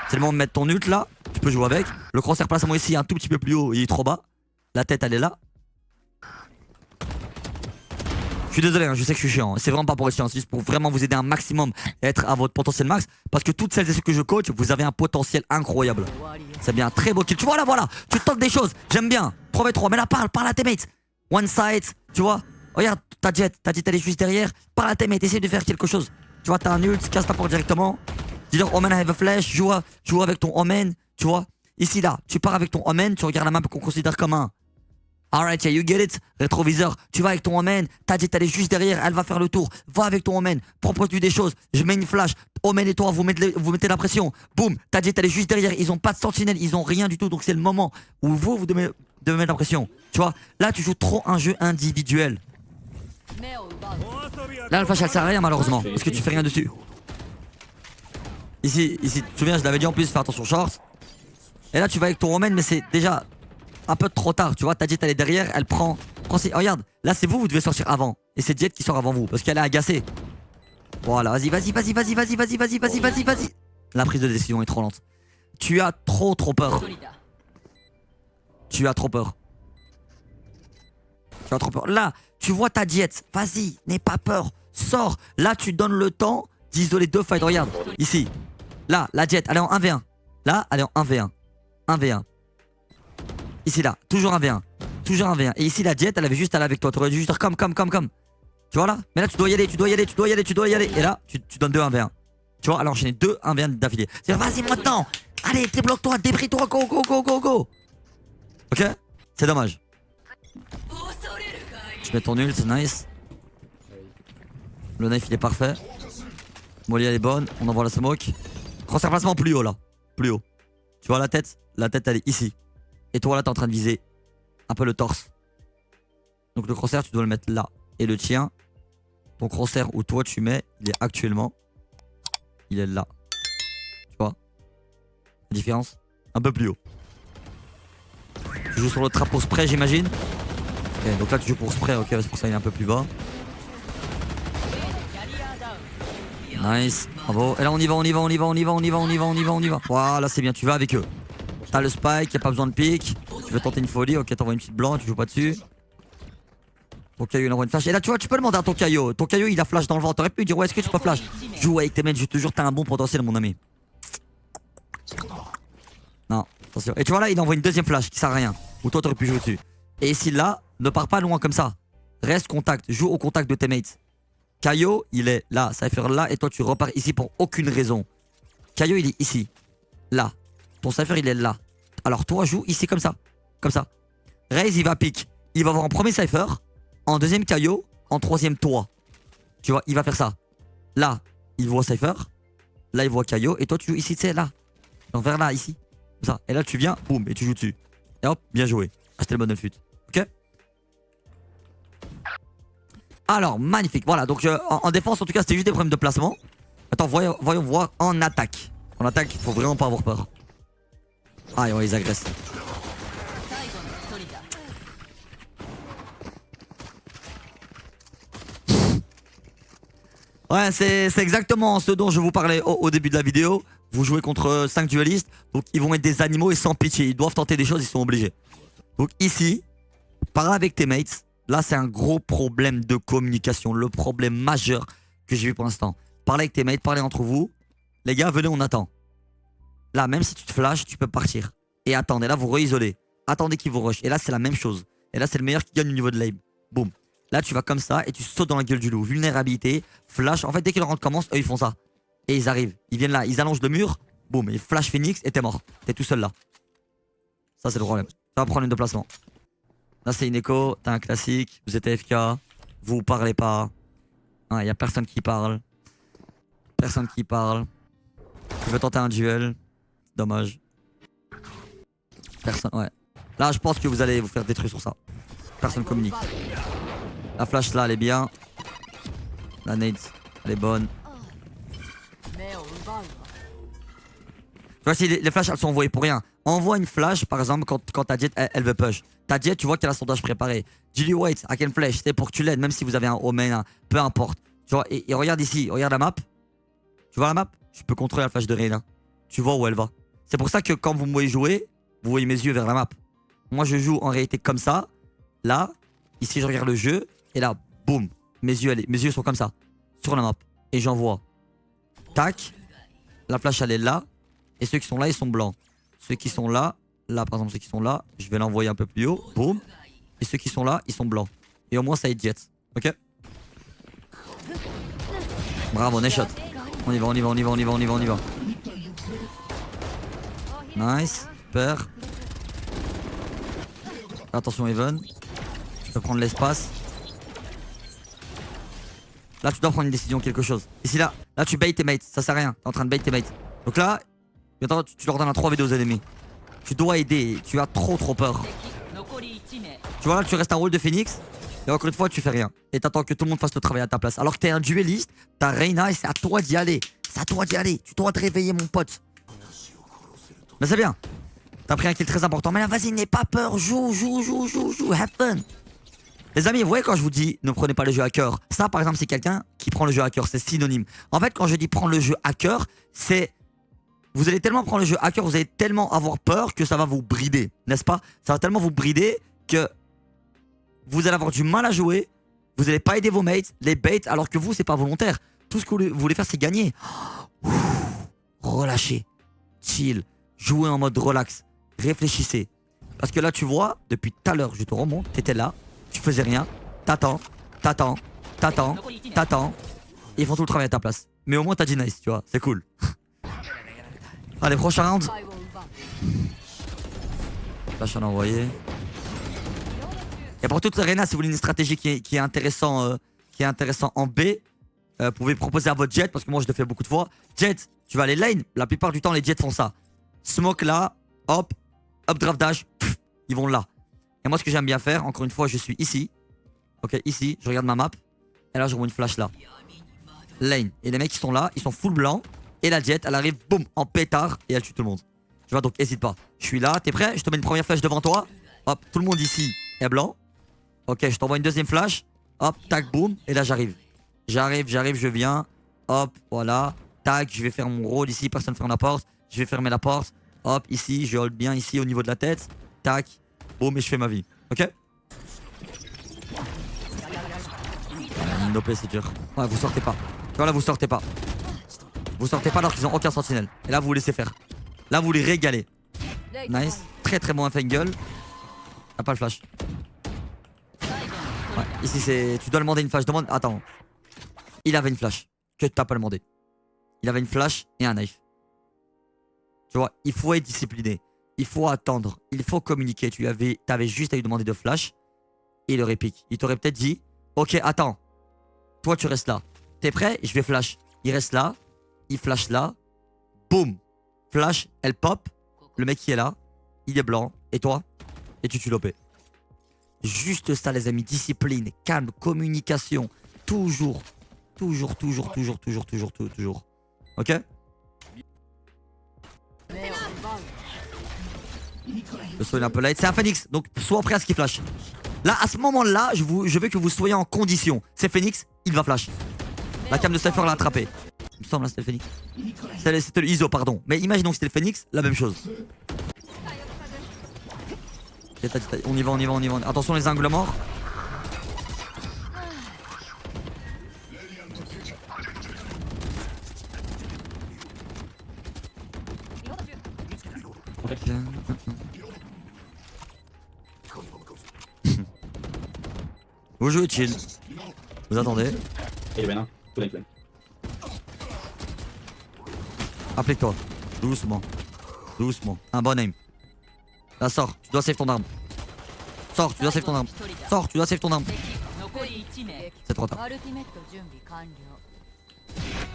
C'est le moment de mettre ton ult là. Tu peux jouer avec. Le crosshair placement ici, un tout petit peu plus haut. Il est trop bas. La tête, elle est là. Je suis désolé, hein, je sais que je suis chiant. C'est vraiment pas pour être chiant, c'est juste pour vraiment vous aider un maximum à être à votre potentiel max. Parce que toutes celles et ceux que je coach, vous avez un potentiel incroyable. C'est bien, très beau kill. Tu vois là, voilà, tu tentes des choses. J'aime bien. 3v3, mais là, parle à tes mates. One side, tu vois. Regarde, ta jet, elle est juste derrière. Parle à tes mates, essaye de faire quelque chose. Tu vois, t'as un ult, casse ta porte directement. Dis-leur, Omen, I have a flash. Joue avec ton Omen, tu vois. Ici, là, tu pars avec ton Omen, tu regardes la map qu'on considère comme un. Alright, yeah, you get it. Rétroviseur, tu vas avec ton Omen. Ta jet, elle est juste derrière, elle va faire le tour. Va avec ton Omen, propose-lui des choses. Je mets une flash. Omen et toi, vous mettez la pression. Boum, ta jet, elle est juste derrière. Ils ont pas de sentinelle, ils ont rien du tout. Donc c'est le moment où vous devez mettre la pression. Tu vois, là, tu joues trop un jeu individuel. Là, le flash, elle sert à rien malheureusement. Parce que tu fais rien dessus. Ici, tu te souviens, je l'avais dit en plus, fais attention short. Et là, tu vas avec ton Omen, mais c'est déjà un peu trop tard, tu vois, ta jet elle est derrière, elle prend regarde, là c'est vous devez sortir avant. Et c'est Jet qui sort avant vous, parce qu'elle est agacée. Voilà, vas-y. La prise de décision est trop lente. Tu as trop peur. Tu as trop peur. Là, tu vois ta jet, vas-y, n'aie pas peur, sors. Là, tu donnes le temps d'isoler deux fights, regarde, ici. Là, la jet, elle est en 1v1. Là, elle est en 1v1. 1v1. Ici là, toujours un V1. Toujours un V1. Et ici la jet, elle avait juste à aller avec toi. Tu aurais dû juste dire comme. Tu vois là? Mais là tu dois y aller. Et là, tu donnes 2 1v1. Tu vois, alors enchaîner 2 1v1 d'affilée. C'est vas-y maintenant. Allez, débloque-toi, débris-toi, go. Ok? C'est dommage. Tu mets ton ult, c'est nice. Le knife il est parfait. Molly elle est bonne. On envoie la smoke. Crosshair placement plus haut là. Plus haut. Tu vois la tête? La tête elle est ici. Et toi là t'es en train de viser un peu le torse. Donc le crosshair tu dois le mettre là. Et le tien, ton crosshair où toi tu mets, il est actuellement il est là. Tu vois la différence? Un peu plus haut. Tu joues sur le trap pour spray, j'imagine. Ok, donc là tu joues pour spray, ok, c'est pour ça il est un peu plus bas. Nice, bravo. Et là on y va, on y va, on y va, on y va, on y va, on y va, on y va, on y va. Voilà, c'est bien, tu vas avec eux. T'as le spike, y'a pas besoin de pique. Tu veux tenter une folie, ok, t'envoies une petite blanc, tu joues pas dessus. Ton caillou il envoie une flash. Et là tu vois, tu peux demander à ton caillou. Ton caillou il a flash dans le vent. T'aurais pu lui dire ouais, est-ce que tu peux flash? Joue avec tes mains, je te jure, t'as un bon potentiel, mon ami. Non, attention. Et tu vois là, il envoie une deuxième flash qui sert à rien. Ou toi t'aurais pu jouer dessus. Et ici là, ne pars pas loin comme ça. Reste contact, joue au contact de tes mates. Caillou, il est là, Cypher là, et toi tu repars ici pour aucune raison. Caillou il est ici, là. Ton Cypher il est là. Alors toi joue ici comme ça, comme ça. Raze il va pique. Il va avoir en premier Cypher, en deuxième Caillou, en troisième toi. Tu vois, il va faire ça. Là, il voit Cypher. Là, il voit Caillou. Et toi, tu joues ici, tu sais, là. Donc vers là, ici. Comme ça. Et là, tu viens, boum, et tu joues dessus. Et hop, bien joué. Achetez le bon fut. Ok? Alors, magnifique. Voilà, donc en défense, en tout cas, c'était juste des problèmes de placement. Attends, voyons voir en attaque. En attaque, il faut vraiment pas avoir peur. Ah, ouais, ils agressent. Ouais, c'est exactement ce dont je vous parlais au début de la vidéo. Vous jouez contre 5 duellistes, donc ils vont être des animaux et sans pitié. Ils doivent tenter des choses, ils sont obligés. Donc ici, parler avec tes mates, là c'est un gros problème de communication. Le problème majeur que j'ai vu pour l'instant. Parlez avec tes mates, parlez entre vous. Les gars, venez, on attend. Là, même si tu te flashes, tu peux partir. Et attendre, et là vous re-isolez. Attendez qu'ils vous rush. Et là c'est la même chose. Et là c'est le meilleur qui gagne au niveau de l'aim. Boum. Là, tu vas comme ça et tu sautes dans la gueule du loup. Vulnérabilité, flash. En fait, dès que le round commence, eux, ils font ça. Et ils arrivent. Ils viennent là, ils allongent le mur. Boum, et flash Phoenix et t'es mort. T'es tout seul là. Ça, c'est le problème. Ça va prendre une de placement. Là, c'est une écho. T'as un classique. Vous êtes AFK. Vous parlez pas. Il y a personne qui parle. Personne qui parle. Tu veux tenter un duel. Dommage. Personne, ouais. Là, je pense que vous allez vous faire détruire sur ça. Personne communique. La flash là, elle est bien. La nade, elle est bonne. Tu vois, si les flashs elles sont envoyées pour rien. Envoie une flash, par exemple, quand ta Jet elle veut push. Ta Jet, tu vois qu'elle a son dash préparé. Dis-lui, wait, I can flash. C'est pour que tu l'aides, même si vous avez un Omen, peu importe. Tu vois, et regarde ici, regarde la map. Tu vois la map? Je peux contrôler la flash de Reyna. Tu vois où elle va. C'est pour ça que quand vous me voyez jouer, vous voyez mes yeux vers la map. Moi, je joue en réalité comme ça. Là, ici, je regarde le jeu. Et là, boum, mes yeux sont comme ça, sur la map. Et j'envoie. Tac. La flash, elle est là. Et ceux qui sont là, ils sont blancs. Ceux qui sont là, par exemple, ceux qui sont là, je vais l'envoyer un peu plus haut. Boum. Et ceux qui sont là, ils sont blancs. Et au moins, ça hit jet. Ok? Bravo, nice shot. On y va, on y va, on y va, on y va, on y va, on y va. Nice. Super. Attention, Even. Tu peux prendre l'espace. Là, tu dois prendre une décision, quelque chose. Ici, là tu bait tes mates. Ça sert à rien. T'es en train de bait tes mates. Donc là, bientôt, tu leur donnes un 3v2 aux ennemis. Tu dois aider. Tu as trop peur. Tu vois, là, tu restes un rôle de Phoenix. Et encore une fois, tu fais rien. Et t'attends que tout le monde fasse le travail à ta place. Alors que t'es un dueliste, t'as Reyna et c'est à toi d'y aller. C'est à toi d'y aller. Tu dois te réveiller, mon pote. Mais c'est bien. T'as pris un kill très important. Mais là, vas-y, n'aie pas peur. Joue. Have fun. Les amis, vous voyez quand je vous dis ne prenez pas le jeu à cœur. Ça, par exemple, c'est quelqu'un qui prend le jeu à cœur. C'est synonyme. En fait, quand je dis prendre le jeu à cœur, c'est... Vous allez tellement prendre le jeu à cœur, vous allez tellement avoir peur que ça va vous brider. N'est-ce pas? Ça va tellement vous brider que vous allez avoir du mal à jouer. Vous n'allez pas aider vos mates, les baits, alors que vous, c'est pas volontaire. Tout ce que vous voulez faire, c'est gagner. Relâchez. Chill. Jouez en mode relax. Réfléchissez. Parce que là, tu vois, depuis tout à l'heure, je te remonte, t'étais là, tu faisais rien, t'attends. Ils font tout le travail à ta place. Mais au moins, t'as dit nice, tu vois, c'est cool. Allez, prochain round. Là, je suis en envoyé. Et pour toute l'arena, si vous voulez une stratégie qui est intéressant en B, vous pouvez proposer à votre Jet, parce que moi je le fais beaucoup de fois. Jet, tu vas aller lane, la plupart du temps les Jets font ça. Smoke là, hop, draft dash, pff, ils vont là. Et moi ce que j'aime bien faire, encore une fois, je suis ici. Ok, ici, je regarde ma map. Et là, je vois une flash là. Lane. Et les mecs qui sont là, ils sont full blanc. Et la Jet, elle arrive, boum, en pétard et elle tue tout le monde. Tu vois, donc hésite pas. Je suis là, t'es prêt? Je te mets une première flèche devant toi. Hop, tout le monde ici est blanc. Ok, je t'envoie une deuxième flash. Hop, tac, boum. Et là, j'arrive. J'arrive, je viens. Hop, voilà. Tac, je vais faire mon rôle ici, personne ferme la porte. Je vais fermer la porte. Hop, ici, je hold bien ici au niveau de la tête. Tac, boum, et je fais ma vie. Ok? Une OP, c'est dur. Ouais, vous sortez pas. Tu vois, là, vous sortez pas. Vous sortez pas alors qu'ils ont aucun sentinelle. Et là, vous vous laissez faire. Là, vous les régalez. Nice. Très très bon Fungle. T'as pas le flash. Ouais, ici, c'est. Tu dois demander une flash. Demande. Attends. Il avait une flash. Que t'as pas demandé. Il avait une flash et un knife. Tu vois, il faut être discipliné. Il faut attendre. Il faut communiquer. T'avais juste à lui demander de flash. Et il aurait pique. Il t'aurait peut-être dit, ok, attends. Toi, tu restes là. T'es prêt? Je vais flash. Il reste là. Il flash là. Boum. Flash, elle pop. Le mec qui est là. Il est blanc. Et toi? Et tu tues l'OP. Juste ça, les amis. Discipline, calme, communication. Toujours. Toujours. Ok? Le soin un peu light. C'est un Phoenix. Donc, sois prêt à ce qu'il flash. Là, à ce moment-là, je veux que vous soyez en condition. C'est Phoenix, il va flash. La cam de Cypher l'a attrapé. Il me semble, là, c'était le Phoenix. C'était le ISO, pardon. Mais imaginons que c'était le Phoenix, la même chose. On y va. Attention les angles morts. Vous jouez chill. Vous attendez. Applique-toi. Doucement. Un bon aim. Là, sors. Tu dois save ton arme. Sors, tu dois save ton arme. C'est trop tard.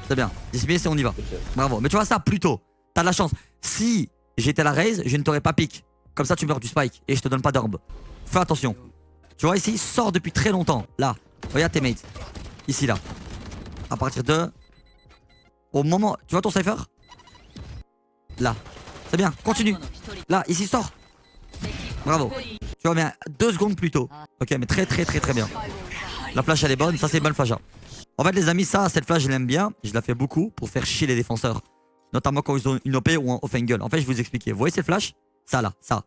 C'est bien. Dismiss et on y va. Bravo. Mais tu vois ça plus tôt. T'as de la chance. Si j'étais la raise, je ne t'aurais pas pick. Comme ça, tu meurs du spike et je te donne pas d'orbe. Fais attention. Tu vois ici, sors depuis très longtemps. Là. Regarde tes mates. Ici, là. À partir de... Au moment... Tu vois ton cypher? Là. C'est bien. Continue. Là. Ici, sors. Bravo. Tu vois, mais 2 secondes plus tôt. Ok, mais très bien. La flash, elle est bonne. Ça, c'est une bonne flash. En fait, les amis, cette flash, je l'aime bien. Je la fais beaucoup pour faire chier les défenseurs. Notamment quand ils ont une OP ou un off-angle. En fait, je vais vous expliquer. Vous voyez cette flash? Ça, là. Ça.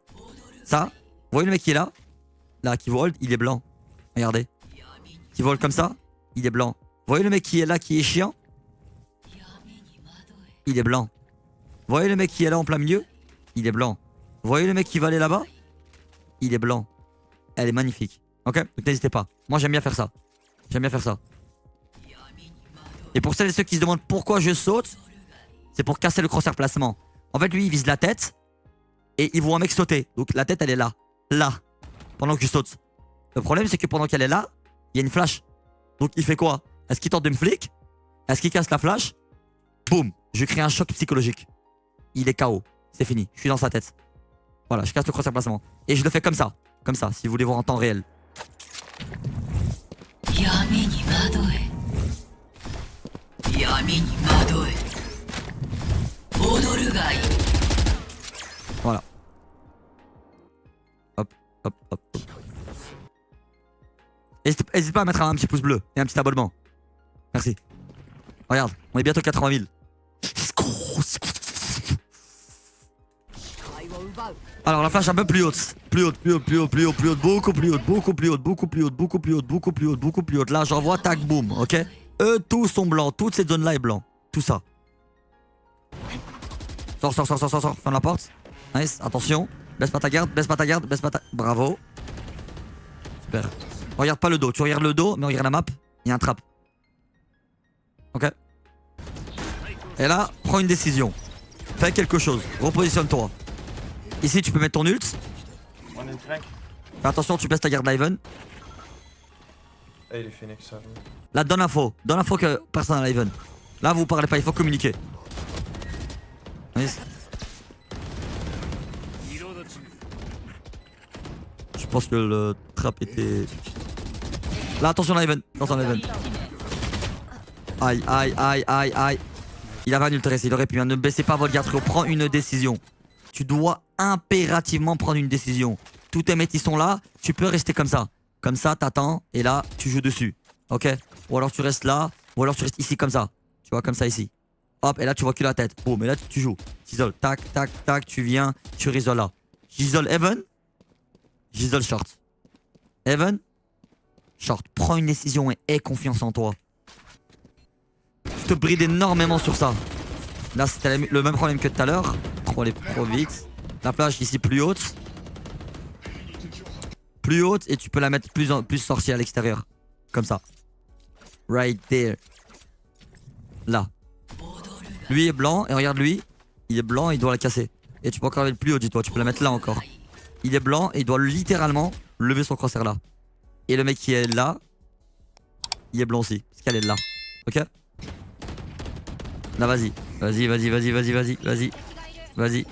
Vous voyez le mec qui est là? Là, qui vole, il est blanc. Regardez. Qui vole comme ça, il est blanc. Vous voyez le mec qui est là, qui est chiant? Il est blanc. Vous voyez le mec qui est là en plein milieu? Il est blanc. Vous voyez le mec qui va aller là-bas? Il est blanc. Elle est magnifique. Ok? Donc n'hésitez pas. Moi, j'aime bien faire ça. Et pour celles et ceux qui se demandent pourquoi je saute, c'est pour casser le crosshair placement. En fait, lui, il vise la tête et il voit un mec sauter. Donc la tête, elle est là. Là. Pendant que je saute. Le problème, c'est que pendant qu'elle est là, il y a une flash. Donc il fait quoi? Est-ce qu'il tente de me flic? Est-ce qu'il casse la flash? Boum. Je crée un choc psychologique. Il est KO. C'est fini. Je suis dans sa tête. Voilà, je casse le crosshair placement. Et je le fais comme ça. Comme ça, si vous voulez voir en temps réel. Voilà. Hop. N'hésite pas à mettre un petit pouce bleu et un petit abonnement. Merci. Regarde, on est bientôt 80 000. Alors la flash un peu plus haute. Plus haute. Beaucoup plus haute. Là j'envoie tac boum, ok? Eux tous sont blancs. Toute cette zone là est blanc. Tout ça. Sors. Ferme la porte. Nice, attention. Baisse pas ta garde. Bravo. Super. Regarde pas le dos. Tu regardes le dos, mais regarde la map. Il y a un trap. Ok? Et là, prends une décision. Fais quelque chose. Repositionne-toi. Ici, tu peux mettre ton ult. Fais attention, tu baisses ta garde Liven. Là, donne l'info. Donne l'info que personne n'a Liven. Là, vous parlez pas, il faut communiquer. Nice. Je pense que le trap était... Là, attention Liven. Aïe. Il avait un ultra, il aurait pu. Hein. Ne baissez pas votre garde, frérot. Prends une décision. Tu dois impérativement prendre une décision. Tous tes mates, ils sont là. Tu peux rester comme ça. Comme ça, t'attends. Et là, tu joues dessus. Ok? Ou alors tu restes là. Ou alors tu restes ici comme ça. Tu vois, comme ça ici. Hop, et là, tu vois que la tête. Boum, et là, tu joues. J'isole. Tac, tac, tac. Tu viens. Tu risoles là. J'isole Heaven. J'isole short. Heaven. Short. Prends une décision et aie confiance en toi. Je te bride énormément sur ça. Là, c'était le même problème que tout à l'heure. Trop aller trop vite. La flash ici plus haute. Plus haute et tu peux la mettre plus sortie à l'extérieur. Comme ça. Right there. Là. Lui est blanc et regarde lui. Il est blanc et il doit la casser. Et tu peux encore la mettre plus haut, dis-toi. Tu peux la mettre là encore. Il est blanc et il doit littéralement lever son crosshair là. Et le mec qui est là, il est blanc aussi. Parce qu'elle est là. Ok? Là, vas-y. Vas-y, vas-y, vas-y, vas-y, vas-y, vas-y. Vas-y.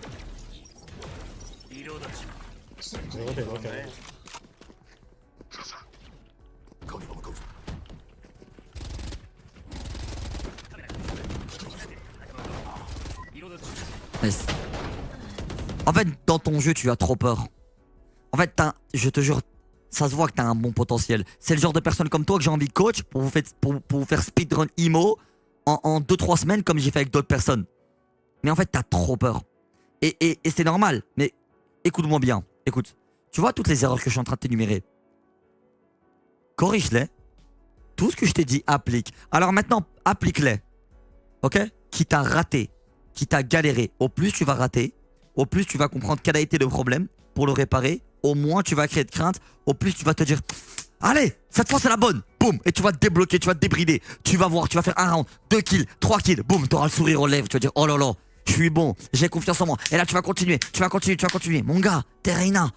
Nice. En fait, dans ton jeu, tu as trop peur. En fait, je te jure, ça se voit que t'as un bon potentiel. C'est le genre de personne comme toi que j'ai envie de coach pour vous faire speedrun IMO en 2-3 semaines comme j'ai fait avec d'autres personnes. Mais en fait, t'as trop peur. Et c'est normal. Mais écoute-moi bien. Écoute. Tu vois toutes les erreurs que je suis en train de t'énumérer. Corrige-les. Tout ce que je t'ai dit, applique. Alors maintenant, applique-les. Ok? Qui t'a raté. Qui t'a galéré. Au plus tu vas rater. Au plus tu vas comprendre quel a été le problème pour le réparer. Au moins tu vas créer de crainte. Au plus tu vas te dire, allez, cette fois c'est la bonne. Boum. Et tu vas te débloquer, tu vas te débrider. Tu vas voir, tu vas faire un round, 2 kills, 3 kills. Boum, t'auras le sourire aux lèvres. Tu vas dire, oh là là, je suis bon, j'ai confiance en moi. Et là tu vas continuer, tu vas continuer, tu vas continuer. Mon gars, t'es Reina.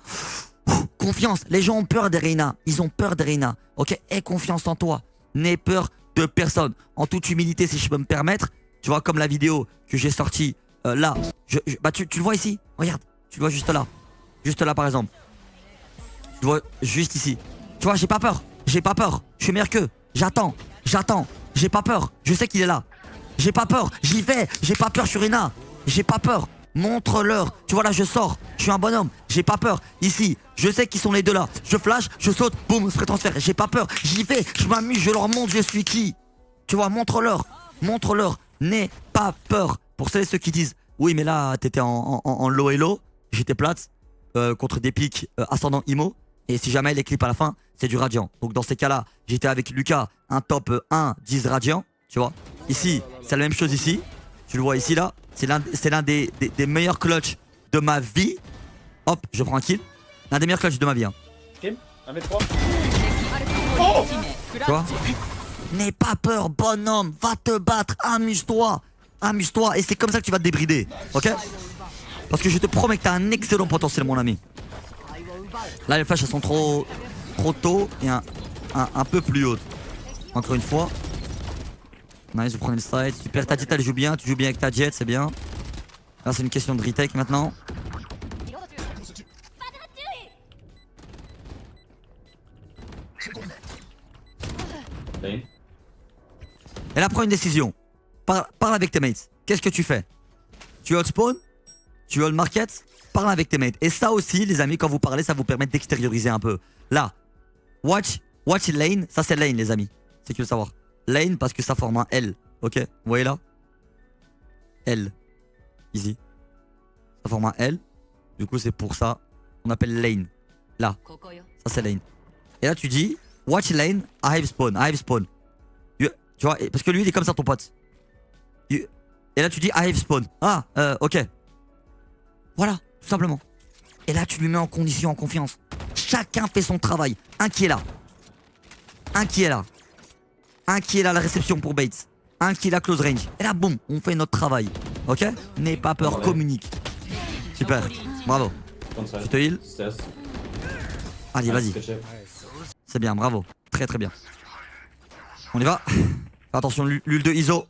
Confiance. Les gens ont peur des Reina. Ils ont peur des Reina. Ok, aie confiance en toi. N'aie peur de personne. En toute humilité, si je peux me permettre. Tu vois, comme la vidéo que j'ai sortie là. Bah tu le vois ici. Regarde, tu le vois juste là. Juste là par exemple. Tu vois juste ici. Tu vois, j'ai pas peur. J'ai pas peur. Je suis meilleur qu'eux. J'attends. J'attends. J'ai pas peur. Je sais qu'il est là. J'ai pas peur. J'y vais. J'ai pas peur, je suis Reina. J'ai pas peur. Montre-leur. Tu vois là, je sors. Je suis un bonhomme. J'ai pas peur. Ici, je sais qu'ils sont les deux là. Je flash, je saute. Boum, spray transfert. J'ai pas peur. J'y vais. Je m'amuse. Je leur montre je suis qui. Tu vois, montre-leur. Montre-leur. N'aie pas peur. Pour ceux qui disent, oui, mais là, t'étais en low et low. J'étais plate. Contre des pics ascendant IMO. Et si jamais les clips à la fin, c'est du radiant. Donc dans ces cas-là, j'étais avec Lucas, un top 1, 10 radiant. Tu vois. Ici, c'est la même chose ici. Tu le vois ici là. C'est l'un des meilleurs clutches de ma vie. Hop, je prends un kill. L'un des meilleurs clutches de ma vie. Hein. Kim, 1v3. Oh, Tu vois. N'aie pas peur, bonhomme. Va te battre. Amuse-toi. Amuse-toi. Et c'est comme ça que tu vas te débrider. Ok? Parce que je te promets que t'as un excellent potentiel, mon ami. Là, les flashs, elles sont trop tôt et un peu plus hautes. Encore une fois. Nice, vous prenez le side. Super, ta jet, elle joue bien. Tu joues bien avec ta jet, c'est bien. Là, c'est une question de retake maintenant. Et là, prends une décision. Parle avec tes mates. Qu'est-ce que tu fais? Tu hold spawn? Tu hold market? Parle avec tes mates. Et ça aussi, les amis, quand vous parlez, ça vous permet d'extérioriser un peu. Là, watch lane. Ça, c'est lane, les amis. C'est que le savoir. Lane parce que ça forme un L. Ok? Vous voyez là? L. Easy. Ça forme un L. Du coup, c'est pour ça. On appelle lane. Là. Ça, c'est lane. Et là, tu dis, watch lane, I have spawn. I have spawn. Tu vois? Parce que lui, il est comme ça, ton pote. Et là, tu dis, I have spawn. Ah, ok. Voilà, tout simplement. Et là, tu lui mets en condition, en confiance. Chacun fait son travail. Un qui est là. Un qui est là. Un qui est là à la réception pour Bates. Un qui est là close range. Et là, boum, on fait notre travail. Ok? N'aie pas peur, communique. Super, bravo. Je te heal. Allez, vas-y. C'est bien, bravo. Très très bien. On y va. Fais attention, l'huile de ISO.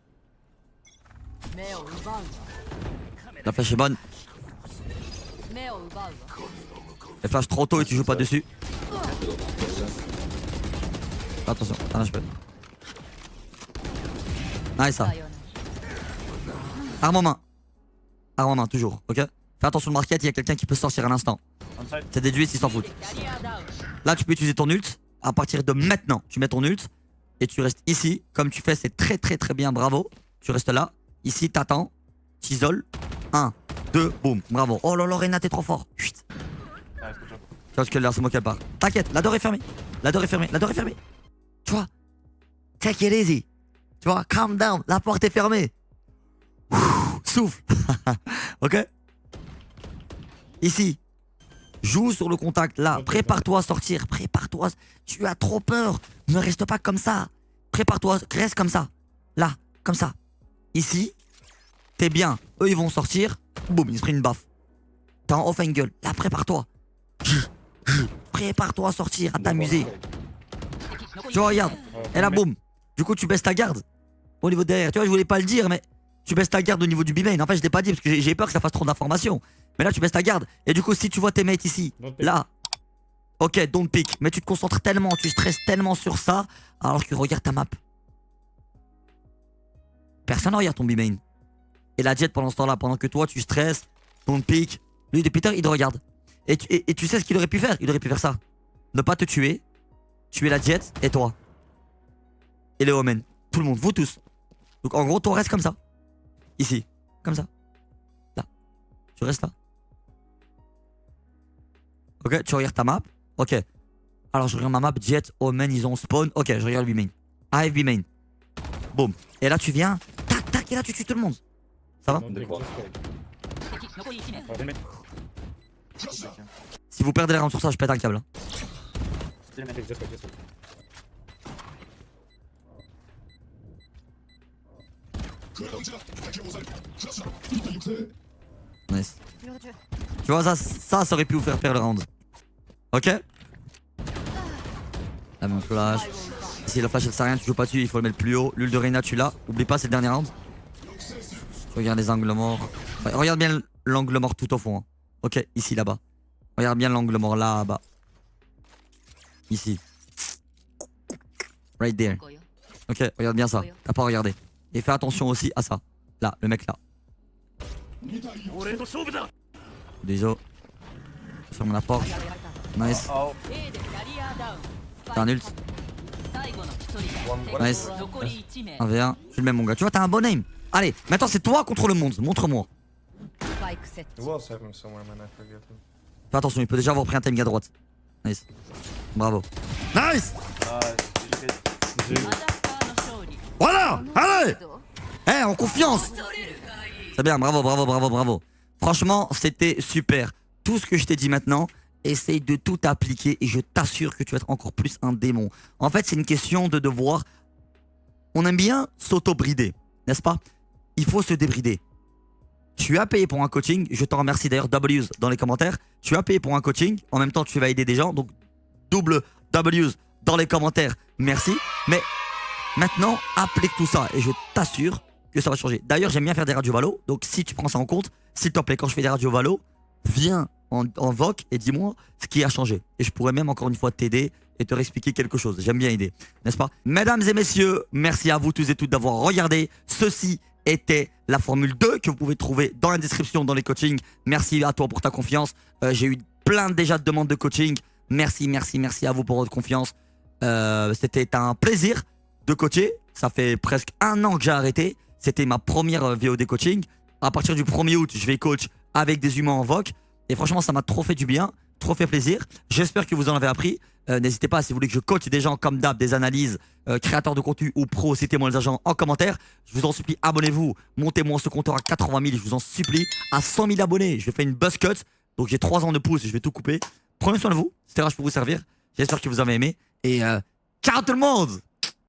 La flèche est bonne. Elle flash trop tôt et tu joues pas dessus. Attention, un HP. Nice ça. Arme en main. Arme en main, toujours, ok? Fais attention au market, il y a quelqu'un qui peut sortir à l'instant. C'est des duels, ils s'en foutent. Là, tu peux utiliser ton ult. À partir de maintenant, tu mets ton ult. Et tu restes ici. Comme tu fais, c'est très très très bien, bravo. Tu restes là. Ici, t'attends. T'isoles. 1, 2, boum, bravo. Oh là là, Reyna, t'es trop fort. Chut. Tu vois ce que là, c'est moi qui part. T'inquiète, la door est fermée. La door est fermée, la door est fermée. Tu vois? Take it easy. Tu vois, calm down, la porte est fermée. Ouh, souffle. Ok? Ici. Joue sur le contact, là. Prépare-toi à sortir. Prépare-toi. Tu as trop peur. Ne reste pas comme ça. Prépare-toi, reste comme ça. Là, comme ça. Ici. T'es bien. Eux, ils vont sortir. Boum, ils se prennent une baffe. T'es en off-angle. Là, prépare-toi. Prépare-toi à sortir, à t'amuser. Tu vois, regarde. Et là, boum. Du coup, tu baisses ta garde. Au niveau de derrière. Tu vois, je voulais pas le dire, mais tu baisses ta garde au niveau du B-main. En fait, je l'ai pas dit parce que j'ai peur que ça fasse trop d'informations. Mais là, tu baisses ta garde. Et du coup, si tu vois tes mates ici, là, ok, don't pick. Mais tu te concentres tellement, tu stresses tellement sur ça, alors que regarde ta map. Personne ne regarde ton B-main. Et la jet pendant ce temps-là, pendant que toi, tu stresses, don't pick. Lui, depuis tard, il te regarde. Et tu sais ce qu'il aurait pu faire? Il aurait pu faire ça. Ne pas te tuer, tuer la jet et toi. Et les Omen. Tout le monde, vous tous. Donc en gros, toi, reste comme ça. Ici. Comme ça. Là. Tu restes là. Ok, tu regardes ta map. Ok. Alors je regarde ma map. Jet, Omen, ils ont spawn. Ok, je regarde B-main. AF B-main. Boum. Et là, tu viens. Tac, tac. Et là, tu tues tout le monde. Ça va? Si vous perdez la round sur ça, je pète un câble. Nice. Tu vois, ça aurait pu vous faire perdre le round. Ok? La même flash. Si la flash elle sert à rien, tu joues pas dessus, il faut le mettre plus haut. L'huile de Reyna, tu l'as. Oublie pas, c'est le dernier round. Tu regardes les angles morts. Ouais, regarde bien l'angle mort tout au fond. Hein. Ok, ici, là-bas. Regarde bien l'angle mort là-bas. Ici. Right there. Ok, regarde bien ça. T'as pas regardé. Et fais attention aussi à ça. Là, le mec là. Désolé. Ferme la porte. Nice. T'as un ult. Nice. 1v1. Je suis le même mon gars. Tu vois, t'as un bon aim. Allez, maintenant c'est toi contre le monde. Montre-moi. Fais attention, il peut déjà avoir pris un timing à droite. Nice. Bravo. Nice. Voilà. Allez. Eh, en confiance. C'est bien, bravo, bravo, bravo, bravo. Franchement, c'était super. Tout ce que je t'ai dit maintenant, essaye de tout appliquer et je t'assure que tu vas être encore plus un démon. En fait, c'est une question de devoir... On aime bien s'auto-brider, n'est-ce pas? Il faut se débrider. Tu as payé pour un coaching, je t'en remercie d'ailleurs, W's dans les commentaires. Tu as payé pour un coaching, en même temps tu vas aider des gens, donc double W's dans les commentaires, merci. Mais maintenant, applique tout ça et je t'assure que ça va changer. D'ailleurs, j'aime bien faire des radios valo, donc si tu prends ça en compte, s'il te plaît, quand je fais des radios valo, viens en voc et dis-moi ce qui a changé. Et je pourrais même encore une fois t'aider et te réexpliquer quelque chose. J'aime bien aider, n'est-ce pas? Mesdames et messieurs, merci à vous tous et toutes d'avoir regardé. Ceci était la Formule 2 que vous pouvez trouver dans la description, dans les coachings. Merci à toi pour ta confiance. J'ai eu plein déjà de demandes de coaching. Merci, merci, merci à vous pour votre confiance. C'était un plaisir de coacher. Ça fait presque 1 an que j'ai arrêté. C'était ma première VOD coaching. À partir du 1er août, je vais coach avec des humains en VOC. Et franchement, ça m'a trop fait du bien, trop fait plaisir. J'espère que vous en avez appris. N'hésitez pas, si vous voulez que je coach des gens comme d'hab, des analyses, créateurs de contenu ou pro, citez-moi les agents en commentaire. Je vous en supplie, abonnez-vous. Montez-moi ce compteur à 80 000, je vous en supplie. À 100 000 abonnés, je fais une buzz cut. Donc j'ai 3 ans de pouce et je vais tout couper. Prenez soin de vous, c'était rare pour vous servir. J'espère que vous avez aimé. Et ciao tout le monde!